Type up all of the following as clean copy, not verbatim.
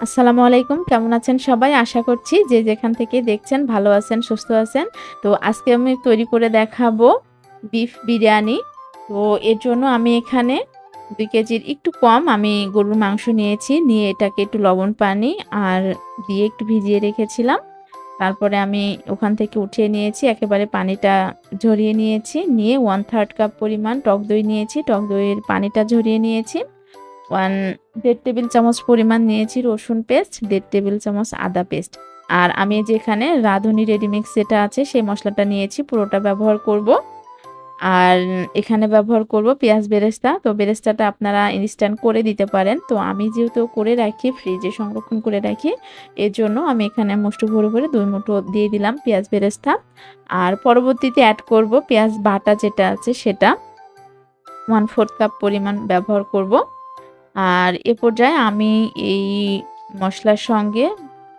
আসসালামু আলাইকুম। কেমন আছেন সবাই? আশা করছি যে যেখান থেকে দেখছেন ভালো আছেন, সুস্থ আছেন। তো আজকে আমি তৈরি করে দেখাবো বিফ বিরিয়ানি। তো এর জন্য আমি এখানে ২ কেজির একটু কম আমি গরুর মাংস নিয়েছি। নিয়ে এটাকে একটু লবণ পানি আর দিয়ে একটু ভিজিয়ে রেখেছিলাম। তারপরে আমি ওখান থেকে উঠিয়ে নিয়েছি। একেবারে পানিটা ঝরিয়ে নিয়েছি। নিয়ে 1/3 কাপ পরিমাণ টক দই নিয়েছি। টক দইয়ের পানিটা ঝরিয়ে নিয়েছি। 1.5 টেবিল চামচ পরিমাণ নিয়েছি রসুন পেস্ট, 1.5 টেবিল চামচ আদা পেস্ট। আর আমি যেখানে রাঁধুনি রেডিমিক্স যেটা আছে সেই মসলাটা নিয়েছি, পুরোটা ব্যবহার করব। আর এখানে ব্যবহার করব পেঁয়াজ বেরেস্তা। তো বেরেস্তাটা আপনারা ইনস্ট্যান্ট করে দিতে পারেন। তো আমি যেহেতু করে রাখি, ফ্রিজে সংরক্ষণ করে রাখি, এজন্য আমি এখানে মুঠো ভরে ২ মুঠো দিয়ে দিলাম পেঁয়াজ বেরেস্তা। আর পরবর্তীতে এড করব পেঁয়াজ বাটা যেটা আছে সেটা 1/4 কাপ পরিমাণ ব্যবহার করব। আর এ পর্যায়ে আমি এই মসলার সঙ্গে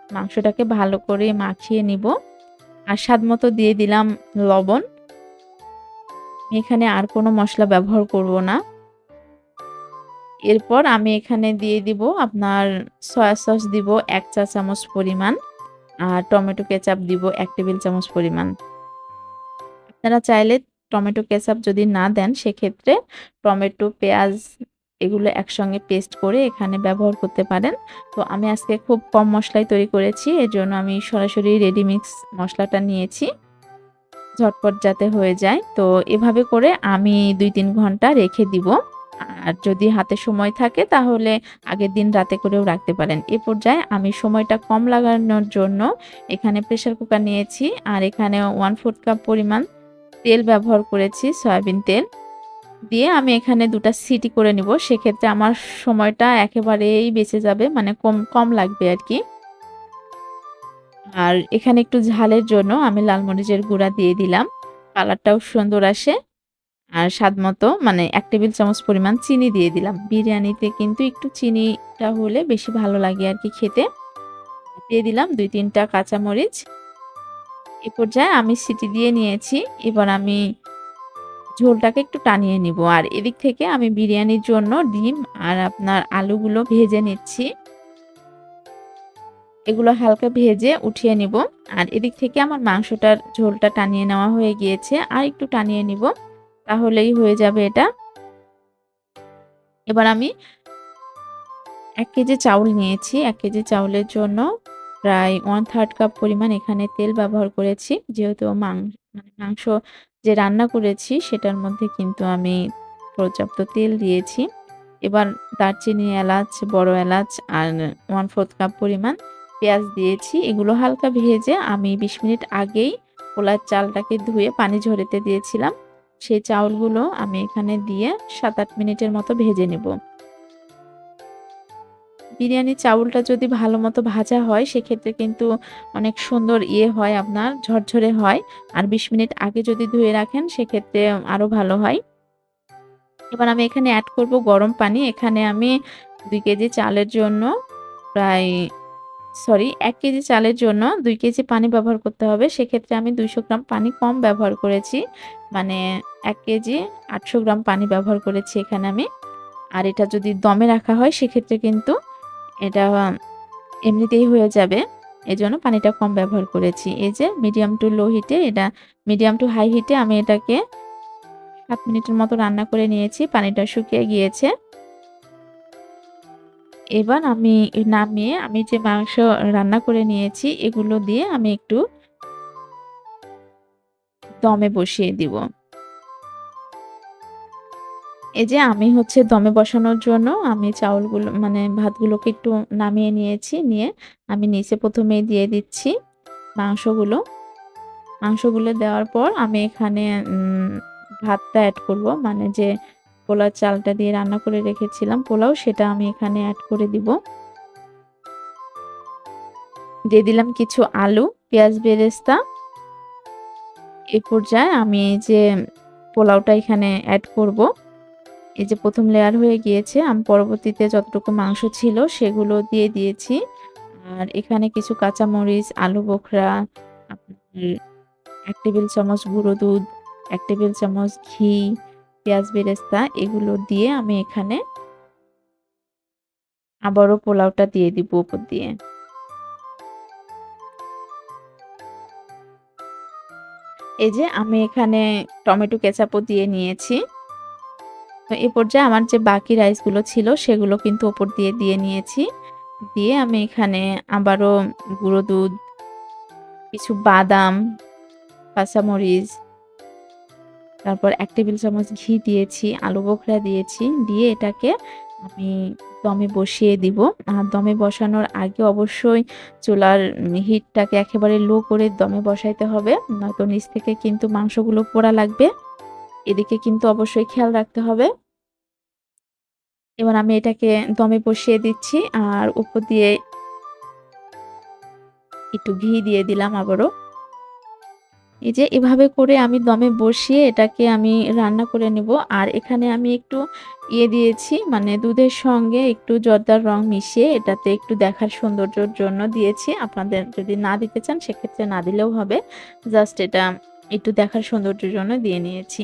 মাংসটাকে ভালো করে মাখিয়ে নিব। আর স্বাদমতো দিয়ে দিলাম লবণ। এখানে আর কোনো মসলা ব্যবহার করব না। এরপর আমি এখানে দিয়ে দিব আপনার সয়া সস দিব ১ চা চামচ পরিমাণ। আর টমেটো কেচাপ দিব ১ টেবিল চামচ পরিমাণ। আপনারা চাইলে টমেটো কেচাপ যদি না দেন সেক্ষেত্রে টমেটো, পেঁয়াজ এগুলো একসঙ্গে পেস্ট করে এখানে ব্যবহার করতে পারেন। তো আমি আজকে খুব কম মসলায় তৈরি করেছি। এজন্য আমি সরাসরি রেডিমিক্স মসলাটা নিয়েছি। ঝটপট যাতে হয়ে যায়। তো এভাবে করে আমি ২-৩ ঘন্টা রেখে দিব। আর যদি হাতে সময় থাকে তাহলে আগের দিন রাতে করেও রাখতে পারেন। এ পর্যায়ে আমি সময়টা কম লাগানোর জন্য এখানে প্রেশার কুকার নিয়েছি। আর এখানে 1/4 কাপ পরিমাণ তেল ব্যবহার করেছি, সয়াবিন তেল। দিয়ে আমি এখানে ২ টা সিটি করে নিব। সেক্ষেত্রে আমার সময়টা একেবারেই বেঁচে যাবে। মানে কম লাগবে আরকি। আর এখানে একটু ঝালের জন্য আমি লাল মরিচের গুঁড়া দিয়ে দিলাম। কালারটাও সুন্দর আসে। আর স্বাদমতো মানে ১ টেবিল চামচ পরিমাণ চিনি দিয়ে দিলাম। বিরিয়ানিতে কিন্তু একটু চিনিটা হলে বেশি ভালো লাগে আরকি খেতে। দিয়ে দিলাম ২-৩ টা কাঁচামরিচ। এ পর্যায়ে আমি সিটি দিয়ে নিয়েছি। এবার আমি ঝোলটাকে একটু টানিয়ে নিব। আর এদিক থেকে আমি বিরিয়ানির জন্য ডিম আর আপনার আলুগুলো ভেজে নিচ্ছি। এগুলো হালকা ভেজে উঠিয়ে নিব। আর এদিক থেকে আমার মাংসটার ঝোলটা টানিয়ে নেওয়া হয়ে গিয়েছে। আর একটু টানিয়ে নিব। তাহলেই হয়ে যাবে এটা। এবার আমি ১ কেজি চাউল নিয়েছি। ১ কেজি চাউলের জন্য প্রায় 1/3 কাপ পরিমাণ এখানে তেল ব্যবহার করেছি। যেহেতু মানে মাংস যে রান্না করেছি সেটার মধ্যে কিন্তু আমি পর্যাপ্ত তেল দিয়েছি। এবার দারচিনি, এলাচ, বড় এলাচ আর 1/4 কাপ পরিমাণ পেঁয়াজ দিয়েছি। এগুলো হালকা ভেজে আমি ২০ মিনিট আগেই পোলার চালটাকে ধুয়ে পানি ঝরাতে দিয়েছিলাম। সেই চাউলগুলো আমি এখানে দিয়ে ৭-৮ মিনিটের মতো ভেজে নিব। বিরিয়ানির চাউলটা যদি ভালোমতো ভাজা হয় সেক্ষেত্রে কিন্তু অনেক সুন্দর হয় আপনার ঝরঝরে হয়। আর ২০ মিনিট আগে যদি ধুয়ে রাখেন সেক্ষেত্রে আরো ভালো হয়। এবার আমি এখানে এড করব গরম পানি। এখানে আমি ২ কেজি চালের জন্য প্রায় ১ কেজি চালের জন্য ২ কেজি পানি ব্যবহার করতে হবে। সেক্ষেত্রে আমি ২০০ গ্রাম পানি কম ব্যবহার করেছি। মানে ১ কেজি ৮০০ গ্রাম পানি ব্যবহার করেছি এখানে আমি। আর এটা যদি দমে রাখা হয় সেক্ষেত্রে কিন্তু এটা এমনিতেই হয়ে যাবে। এজন্য পানিটা কম ব্যবহার করেছি। এই যে মিডিয়াম টু লো হিটে মিডিয়াম টু হাই হিটে আমি এটাকে ৭ মিনিটের মতো রান্না করে নিয়েছি। পানিটা শুকিয়ে গিয়েছে। এবার আমি নামিয়ে আমি যে মাংস রান্না করে নিয়েছি এগুলো দিয়ে আমি একটু দমে বসিয়ে দিব। এই যে আমি হচ্ছে দমে বসানোর জন্য আমি চাউলগুলো মানে ভাতগুলোকে একটু নামিয়ে নিয়েছি। নিয়ে আমি নিচে ১ম এই দিয়ে দিচ্ছি মাংসগুলো। মাংসগুলো দেওয়ার পর আমি এখানে ভাতটা এড করব। মানে যে পোলার চালটা দিয়ে রান্না করে রেখেছিলাম পোলাও সেটা আমি এখানে এড করে দিব। দিয়ে দিলাম কিছু আলু, পেঁয়াজ বেরেস্তা। এ পর্যায়ে আমি এই যে পোলাওটা এখানে এড করব। এই যে ১ম লেয়ার হয়ে গিয়েছে। আমি পরবর্তীতে যতটুকু মাংস ছিল সেগুলো দিয়ে দিয়েছি। আর এখানে কিছু কাঁচামরিচ, আলু বোখরা, আপনার ১ টেবিল চামচ গুঁড়ো দুধ, ১ টেবিল চামচ ঘি, পেঁয়াজ বেরেস্তা এগুলো দিয়ে আমি এখানে আবারও পোলাওটা দিয়ে দিব উপর দিয়ে। এই যে আমি এখানে টমেটো কেচাপও দিয়ে নিয়েছি। তো এ পর্যায়ে আমার যে বাকি রাইসগুলো ছিল সেগুলো কিন্তু উপর দিয়ে দিয়ে নিয়েছি। দিয়ে আমি এখানে আবারও গুঁড়ো দুধ, কিছু বাদাম, কাঁচামরিচ, তারপর ১ টেবিল চামচ ঘি দিয়েছি, আলু বোখরা দিয়েছি। দিয়ে এটাকে আমি দমে বসিয়ে দিব। আর দমে বসানোর আগে অবশ্যই চুলার হিটটাকে একেবারে লো করে দমে বসাইতে হবে। নয়তো নিচ থেকে কিন্তু মাংসগুলো পোড়া লাগবে। এদিকে কিন্তু অবশ্যই খেয়াল রাখতে হবে। এবার আমি এটাকে দমে বসিয়ে দিচ্ছি আর উপর দিয়ে একটু ঘি দিয়ে দিলাম আবারও। এই যে এভাবে করে আমি দমে বসিয়ে এটাকে আমি রান্না করে নেব। আর এখানে আমি একটু দিয়েছি, মানে দুধের সঙ্গে একটু জর্দার রং মিশিয়ে এটাতে একটু দেখার সৌন্দর্যের জন্য দিয়েছি। আপনাদের যদি না দিতে চান সেক্ষেত্রে না দিলেও হবে। জাস্ট এটা একটু দেখার সৌন্দর্যের জন্য দিয়ে নিয়েছি।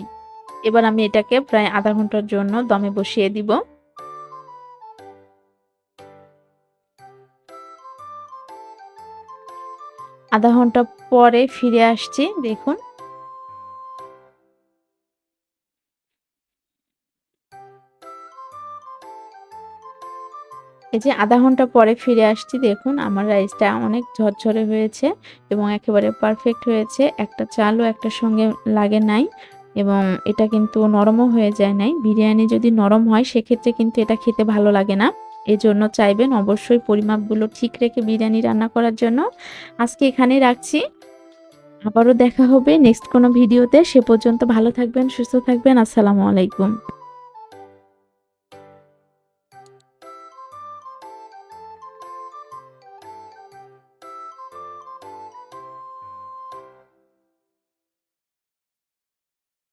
এবার আমি এটাকে প্রায় ০.৫ ঘন্টার জন্য দমে বসিয়ে দিব। ০.৫ ঘন্টা পরে ফিরে আসছি, দেখুন। এই যে ০.৫ ঘন্টা পরে ফিরে আসছি, দেখুন আমার রাইসটা অনেক ঝরঝরে হয়েছে এবং একেবারে পারফেক্ট হয়েছে। একটা চালও একটার সঙ্গে লাগে নাই এবং এটা কিন্তু নরমও হয়ে যায় নাই। বিরিয়ানি যদি নরম হয় সেক্ষেত্রে কিন্তু এটা খেতে ভালো লাগে না। এজন্য চাইবেন অবশ্যই পরিমাপগুলো ঠিক রেখে বিরিয়ানি রান্না করার জন্য। আজকে এখানেই রাখছি। আবারও দেখা হবে নেক্সট কোনো ভিডিওতে। সে পর্যন্ত ভালো থাকবেন, সুস্থ থাকবেন। আসসালামু আলাইকুম।